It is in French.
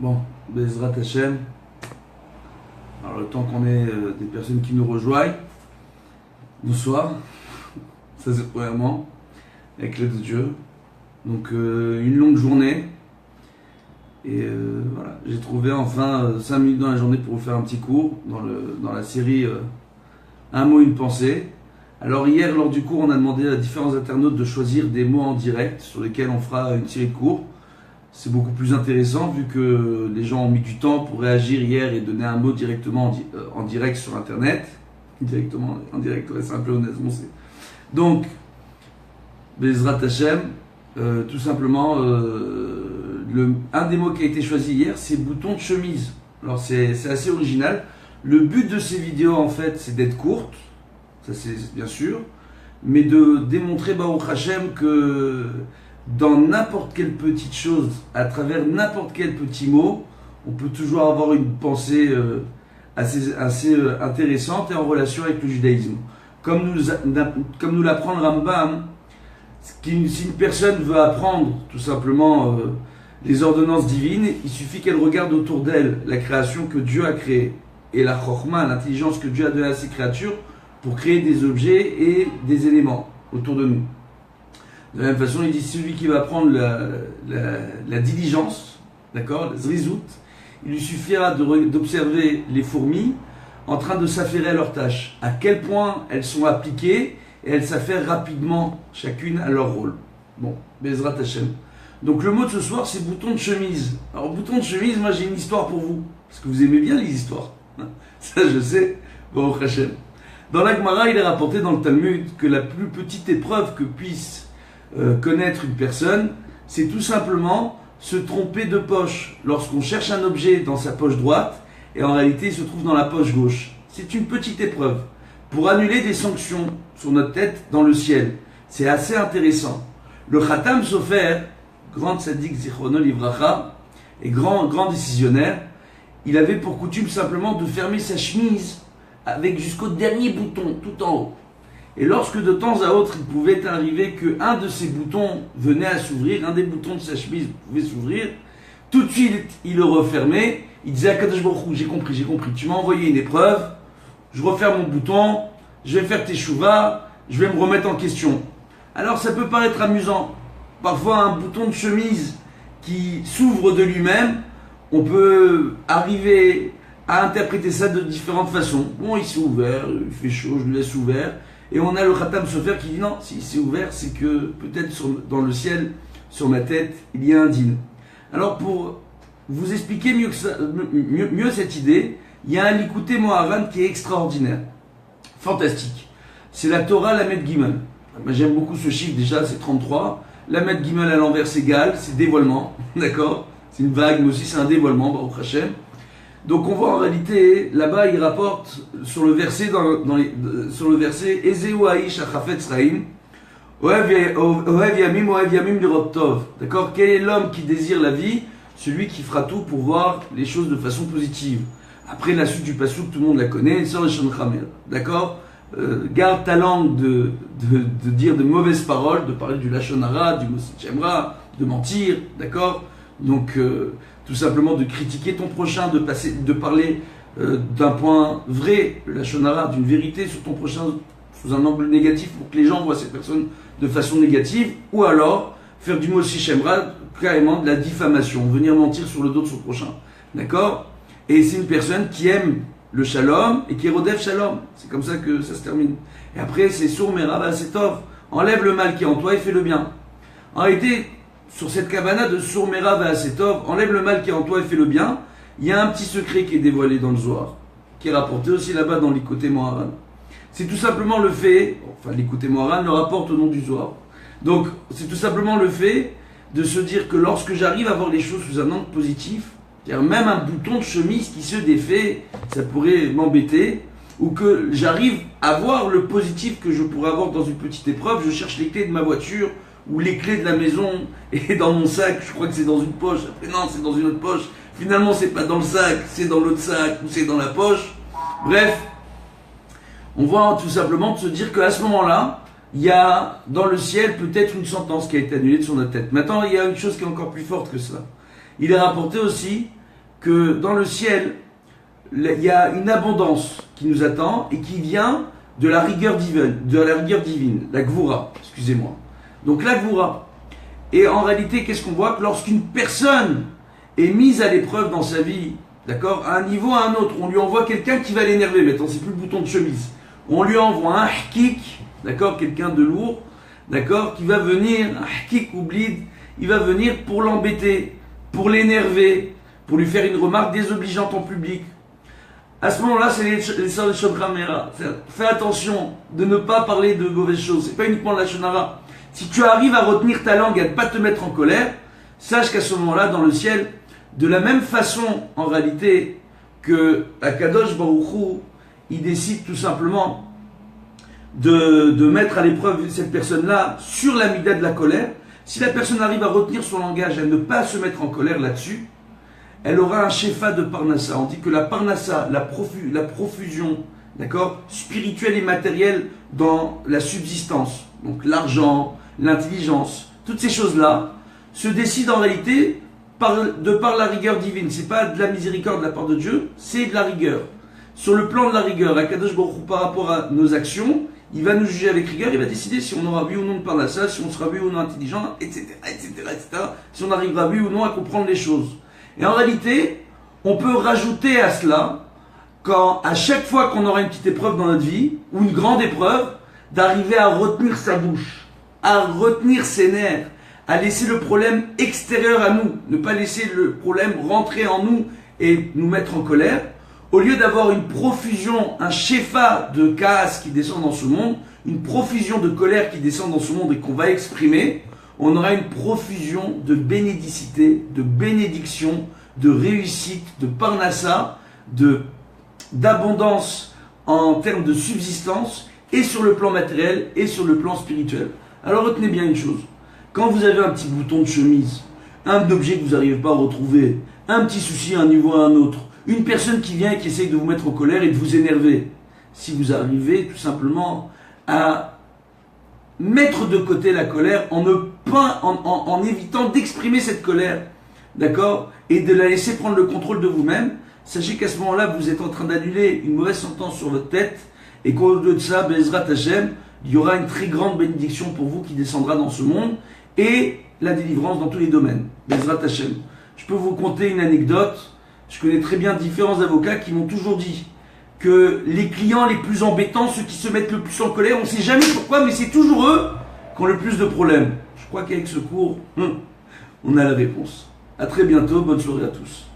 Bon, Bezrat Hashem. Alors, le temps qu'on ait des personnes qui nous rejoignent, bonsoir. Ça, c'est premièrement, avec l'aide de Dieu. Donc, une longue journée. Et voilà, j'ai trouvé enfin 5 minutes dans la journée pour vous faire un petit cours dans la série Un mot, une pensée. Alors, hier, lors du cours, on a demandé à différents internautes de choisir des mots en direct sur lesquels on fera une série de cours. C'est beaucoup plus intéressant vu que les gens ont mis du temps pour réagir hier et donner un mot directement en direct sur internet. Directement en direct, ouais, c'est un peu honnêtement. Donc, Bezrat Hashem, tout simplement, un des mots qui a été choisi hier, c'est bouton de chemise. Alors c'est assez original. Le but de ces vidéos, en fait, c'est d'être courtes, ça c'est bien sûr, mais de démontrer Baruch Hashem que dans n'importe quelle petite chose, à travers n'importe quel petit mot, on peut toujours avoir une pensée assez intéressante et en relation avec le judaïsme. Comme nous l'apprend le Rambam, si une personne veut apprendre tout simplement les ordonnances divines, il suffit qu'elle regarde autour d'elle la création que Dieu a créée et la chokhma, l'intelligence que Dieu a donnée à ses créatures pour créer des objets et des éléments autour de nous. De la même façon, il dit celui qui va prendre la diligence, d'accord, le zrizout, il lui suffira d'observer les fourmis en train de s'affairer à leurs tâches, à quel point elles sont appliquées et elles s'affairent rapidement, chacune à leur rôle. Bon, Bezrat Hashem. Donc le mot de ce soir, c'est bouton de chemise. Alors bouton de chemise, moi j'ai une histoire pour vous, parce que vous aimez bien les histoires. Ça je sais, bon Hashem. Dans la Gemara, il est rapporté dans le Talmud que la plus petite épreuve que puisse connaître une personne, c'est tout simplement se tromper de poche lorsqu'on cherche un objet dans sa poche droite et en réalité il se trouve dans la poche gauche. C'est une petite épreuve pour annuler des sanctions sur notre tête dans le ciel. C'est assez intéressant. Le Khatam Sofer, grand tzaddik Zichrono Livracha et grand décisionnaire, il avait pour coutume simplement de fermer sa chemise avec jusqu'au dernier bouton tout en haut. Et lorsque de temps à autre, il pouvait arriver qu'un de ces boutons venait à s'ouvrir, un des boutons de sa chemise pouvait s'ouvrir, tout de suite, il le refermait, il disait à Kadosh Baruch Hu, j'ai compris, tu m'as envoyé une épreuve, je referme mon bouton, je vais faire tes chouvas, je vais me remettre en question. Alors ça peut paraître amusant, parfois un bouton de chemise qui s'ouvre de lui-même, on peut arriver à interpréter ça de différentes façons. Bon, il s'est ouvert, il fait chaud, je le laisse ouvert. Et on a le Khatam Sofer qui dit non, s'il s'est ouvert, c'est que peut-être dans le ciel, sur ma tête, il y a un dîn. Alors pour vous expliquer mieux cette idée, il y a un Likutei Moharan qui est extraordinaire, fantastique. C'est la Torah Lamed Gimel. J'aime beaucoup ce chiffre déjà, c'est 33. Lamed Gimel à l'envers c'est Gal, c'est dévoilement, d'accord? C'est une vague, mais aussi c'est un dévoilement, Baruch Hashem. Donc on voit en réalité, là-bas il rapporte sur le verset, sur le verset Ezeu Aish Achafetz Chaim, Ohev Yamim Lirot Tov. D'accord? Quel est l'homme qui désire la vie? Celui qui fera tout pour voir les choses de façon positive. Après la suite du pasuk, tout le monde la connaît, Sor Leshon Chamel. D'accord? Garde ta langue de dire de mauvaises paroles, de parler du Lashon Hara, du Mosit Shemra, de mentir, d'accord? Donc tout simplement de critiquer ton prochain, de parler d'un point vrai, le Lashon Hara, d'une vérité sur ton prochain sous un angle négatif pour que les gens voient cette personne de façon négative, ou alors faire du Mosit Shemra, carrément de la diffamation, venir mentir sur le dos de son prochain, d'accord? Et c'est une personne qui aime le shalom et qui est rodef shalom, c'est comme ça que ça se termine. Et après c'est sour merav asetov, enlève le mal qui est en toi et fais le bien. En réalité, sur cette kavana de sour merav asetov, enlève le mal qui est en toi et fais le bien, il y a un petit secret qui est dévoilé dans le Zohar, qui est rapporté aussi là-bas dans l'Likutei Moharan. C'est tout simplement le fait, enfin l'Likutei Moharan le rapporte au nom du Zohar. Donc c'est tout simplement le fait de se dire que lorsque j'arrive à voir les choses sous un angle positif, c'est-à-dire même un bouton de chemise qui se défait, ça pourrait m'embêter, ou que j'arrive à voir le positif que je pourrais avoir dans une petite épreuve, je cherche les clés de ma voiture, ou les clés de la maison, et dans mon sac, je crois que c'est dans une poche, après non, c'est dans une autre poche, finalement c'est pas dans le sac, c'est dans l'autre sac, ou c'est dans la poche, bref, on voit tout simplement de se dire qu'à ce moment-là, il y a dans le ciel peut-être une sentence qui a été annulée de sur notre tête. Maintenant, il y a une chose qui est encore plus forte que cela. Il est rapporté aussi que dans le ciel, il y a une abondance qui nous attend et qui vient de la rigueur divine, la Gvura, excusez-moi. Donc la Gvura. Et en réalité, qu'est-ce qu'on voit? Que lorsqu'une personne est mise à l'épreuve dans sa vie, d'accord, à un niveau à un autre, on lui envoie quelqu'un qui va l'énerver. Maintenant, c'est plus le bouton de chemise. On lui envoie un hkik, d'accord, quelqu'un de lourd, d'accord, qui va venir, un hkik ou blid, il va venir pour l'embêter, pour l'énerver, pour lui faire une remarque désobligeante en public. À ce moment-là, c'est les sorts de Shokramera. Fais attention de ne pas parler de mauvaises choses. C'est pas uniquement de la Shonara. Si tu arrives à retenir ta langue et à ne pas te mettre en colère, sache qu'à ce moment-là, dans le ciel, de la même façon, en réalité, que Akadosh Baruch Hu, il décide tout simplement de mettre à l'épreuve cette personne-là sur la mida de la colère. Si la personne arrive à retenir son langage, à ne pas se mettre en colère là-dessus, elle aura un shefa de parnassa. On dit que la parnassa, la profusion, d'accord, spirituelle et matérielle dans la subsistance, donc l'argent, l'intelligence, toutes ces choses-là, se décident en réalité par la rigueur divine. C'est pas de la miséricorde de la part de Dieu, c'est de la rigueur. Sur le plan de la rigueur, Akadosh Baruch Hu, par rapport à nos actions, il va nous juger avec rigueur, il va décider si on aura vu ou non de parnassa, si on sera vu ou non intelligent, etc., si on arrivera vu ou non à comprendre les choses. Et en réalité, on peut rajouter à cela, à chaque fois qu'on aura une petite épreuve dans notre vie, ou une grande épreuve, d'arriver à retenir sa bouche, à retenir ses nerfs, à laisser le problème extérieur à nous, ne pas laisser le problème rentrer en nous et nous mettre en colère, au lieu d'avoir une profusion, un shefa de kaas qui descend dans ce monde, une profusion de colère qui descend dans ce monde et qu'on va exprimer, on aura une profusion de bénédicité, de bénédiction, de réussite, de parnassa, d'abondance en termes de subsistance, et sur le plan matériel, et sur le plan spirituel. Alors retenez bien une chose, quand vous avez un petit bouton de chemise, un objet que vous n'arrivez pas à retrouver, un petit souci à un niveau à un autre, une personne qui vient et qui essaye de vous mettre en colère et de vous énerver, si vous arrivez tout simplement à mettre de côté la colère en évitant d'exprimer cette colère, d'accord, et de la laisser prendre le contrôle de vous-même, sachez qu'à ce moment-là, vous êtes en train d'annuler une mauvaise sentence sur votre tête, et qu'au lieu de ça, Bezrat Hashem, il y aura une très grande bénédiction pour vous qui descendra dans ce monde, et la délivrance dans tous les domaines. Bezrat Hashem. Je peux vous conter une anecdote. Je connais très bien différents avocats qui m'ont toujours dit que les clients les plus embêtants, ceux qui se mettent le plus en colère, on ne sait jamais pourquoi, mais c'est toujours eux qui ont le plus de problèmes. Je crois qu'avec ce cours, on a la réponse. A très bientôt, bonne soirée à tous.